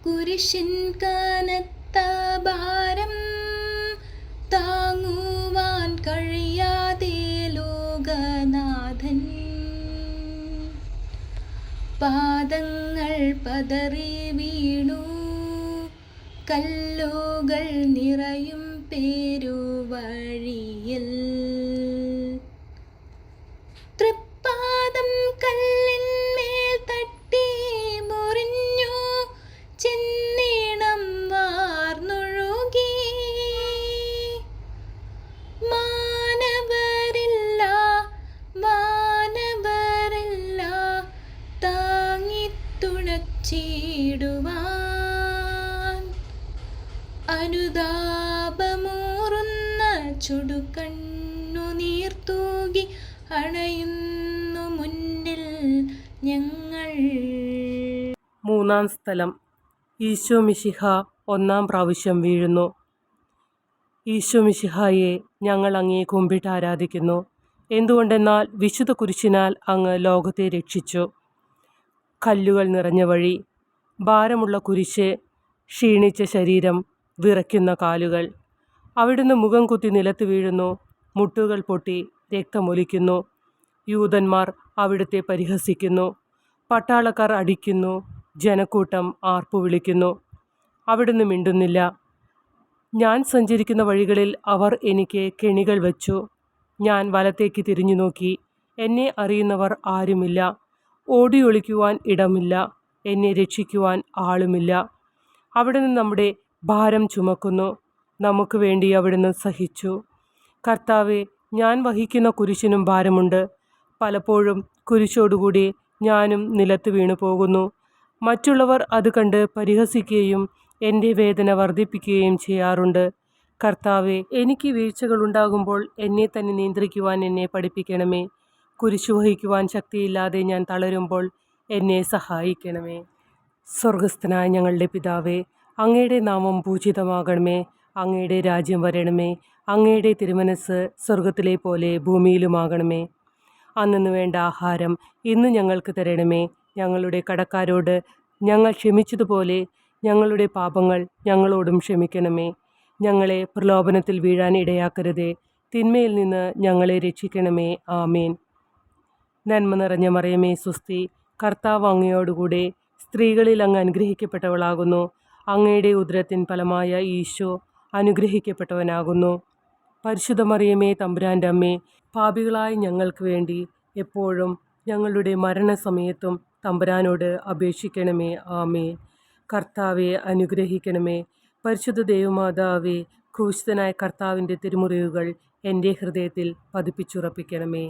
കുരിശിൻ കനത്ത ഭാരം താങ്ങുവാൻ കഴിയാതെ ലോകനാഥൻ പാദങ്ങൾ പതറി വീണു. കല്ലുകൾ നിറയും പേരുവഴിയിൽ തൃപ്പാദം കല്ലിന്മേൽ തട്ടി മുറിഞ്ഞു. ചെന്നീണം വാർന്നൊഴുകി. മാനവരില്ല വാനവരില്ല താങ്ങിത്തുണച്ചിടുവാൻ. അനുതാപമൂറുന്ന ചുടുകണ്ണു നീർത്തൂകി അണയുന്നു മുന്നിൽ ഞങ്ങൾ. മൂന്നാം സ്ഥലം. ഈശോ മിശിഹ ഒന്നാം പ്രാവശ്യം വീഴുന്നു. ഈശോ മിശിഹായെ ഞങ്ങൾ അങ്ങയെ കുമ്പിട്ട് ആരാധിക്കുന്നു. എന്തുകൊണ്ടെന്നാൽ വിശുദ്ധ കുരിശിനാൽ അങ്ങ് ലോകത്തെ രക്ഷിച്ചു. കല്ലുകൾ നിറഞ്ഞ വഴി, ഭാരമുള്ള കുരിശ്, ക്ഷീണിച്ച ശരീരം, വിറയ്ക്കുന്ന കാലുകൾ. അവിടുന്ന് മുഖം കുത്തി നിലത്ത് വീഴുന്നു. മുട്ടുകൾ പൊട്ടി രക്തമൊലിക്കുന്നു. യൂതന്മാർ അവിടുത്തെ പരിഹസിക്കുന്നു. പട്ടാളക്കാർ അടിക്കുന്നു. ജനക്കൂട്ടം ആർപ്പു വിളിക്കുന്നു. അവിടുന്ന് മിണ്ടുന്നില്ല. ഞാൻ സഞ്ചരിക്കുന്ന വഴികളിൽ അവർ എനിക്ക് കെണികൾ വച്ചു. ഞാൻ വലത്തേക്ക് തിരിഞ്ഞു നോക്കി. എന്നെ അറിയുന്നവർ ആരുമില്ല. ഓടി ഒളിക്കുവാൻ ഇടമില്ല. എന്നെ രക്ഷിക്കുവാൻ ആളുമില്ല. അവിടുന്ന് നമ്മുടെ ഭാരം ചുമക്കുന്നു. നമുക്ക് വേണ്ടി അവിടുന്ന് സഹിച്ചു. കർത്താവെ, ഞാൻ വഹിക്കുന്ന കുരിശിനും ഭാരമുണ്ട്. പലപ്പോഴും കുരിശോടുകൂടി ഞാനും നിലത്ത് വീണു പോകുന്നു. മറ്റുള്ളവർ അത് കണ്ട് പരിഹസിക്കുകയും എൻ്റെ വേദന വർദ്ധിപ്പിക്കുകയും ചെയ്യാറുണ്ട്. കർത്താവെ, എനിക്ക് വീഴ്ചകളുണ്ടാകുമ്പോൾ എന്നെ തന്നെ നിയന്ത്രിക്കുവാൻ എന്നെ പഠിപ്പിക്കണമേ. കുരിശു വഹിക്കുവാൻ ശക്തിയില്ലാതെ ഞാൻ തളരുമ്പോൾ എന്നെ സഹായിക്കണമേ. സ്വർഗസ്ഥനായ ഞങ്ങളുടെ പിതാവേ, അങ്ങയുടെ നാമം പൂജിതമാകണമേ. അങ്ങയുടെ രാജ്യം വരണമേ. അങ്ങയുടെ തിരുമനസ് സ്വർഗത്തിലെ പോലെ ഭൂമിയിലുമാകണമേ. അന്നു വേണ്ട ആഹാരം ഇന്ന് ഞങ്ങൾക്ക് തരണമേ. ഞങ്ങളുടെ കടക്കാരോട് ഞങ്ങൾ ക്ഷമിച്ചതുപോലെ ഞങ്ങളുടെ പാപങ്ങൾ ഞങ്ങളോടും ക്ഷമിക്കണമേ. ഞങ്ങളെ പ്രലോഭനത്തിൽ വീഴാൻ ഇടയാക്കരുതേ. തിന്മയിൽ നിന്ന് ഞങ്ങളെ രക്ഷിക്കണമേ. ആമേൻ. നന്മ നിറഞ്ഞ മറിയമേ സ്വസ്തി, കർത്താവ് അങ്ങയോടുകൂടെ സ്ത്രീകളിൽ അങ്ങ് അനുഗ്രഹിക്കപ്പെട്ടവളാകുന്നു. അങ്ങയുടെ ഉദരത്തിൻ ഫലമായ ഈശോ അനുഗ്രഹിക്കപ്പെട്ടവനാകുന്നു. പരിശുദ്ധ മറിയമേ തമ്പുരാൻ്റെ അമ്മേ, പാപികളായ ഞങ്ങൾക്ക് വേണ്ടി എപ്പോഴും ഞങ്ങളുടെ മരണസമയത്തും തമ്പുരാനോട് അപേക്ഷിക്കണമേ. ആമേൻ. കർത്താവെ അനുഗ്രഹിക്കണമേ. പരിശുദ്ധ ദൈവമാതാവേ, ക്രൂശിതനായ കർത്താവിൻ്റെ തിരുമുറിവുകൾ എൻ്റെ ഹൃദയത്തിൽ പതിപ്പിച്ചുറപ്പിക്കണമേ.